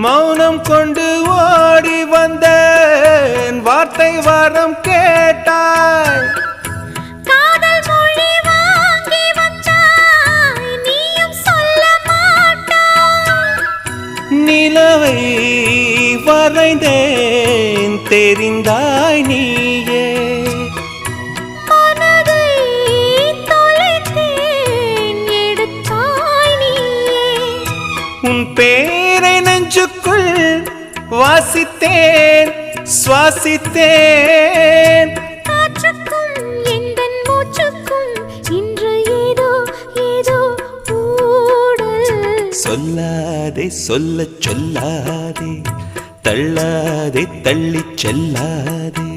மௌனம் கொண்டு ஓடி வந்தேன், வார்த்தை வரம் கேட்டாய். காதல் மொழி வாங்கி வந்தாய், நீயும் சொல்ல மாட்டாய். நிலவை வரைந்தேன், தெரிந்தாய் நீயே. மனதை தொலைத்தேன், எடுத்தாய் நீயே. உன் பேரை நெஞ்சுக்குள் வாசித்தேன், சுவாசித்தேன். காற்றுக்கும் எந்தன் மூச்சுக்கும் இன்று ஏதோ ஏதோ ஊடல். சொல்லாதே சொல்லச் சொல்லாதே, தள்ளாதே தள்ளிச் செல்லாதே.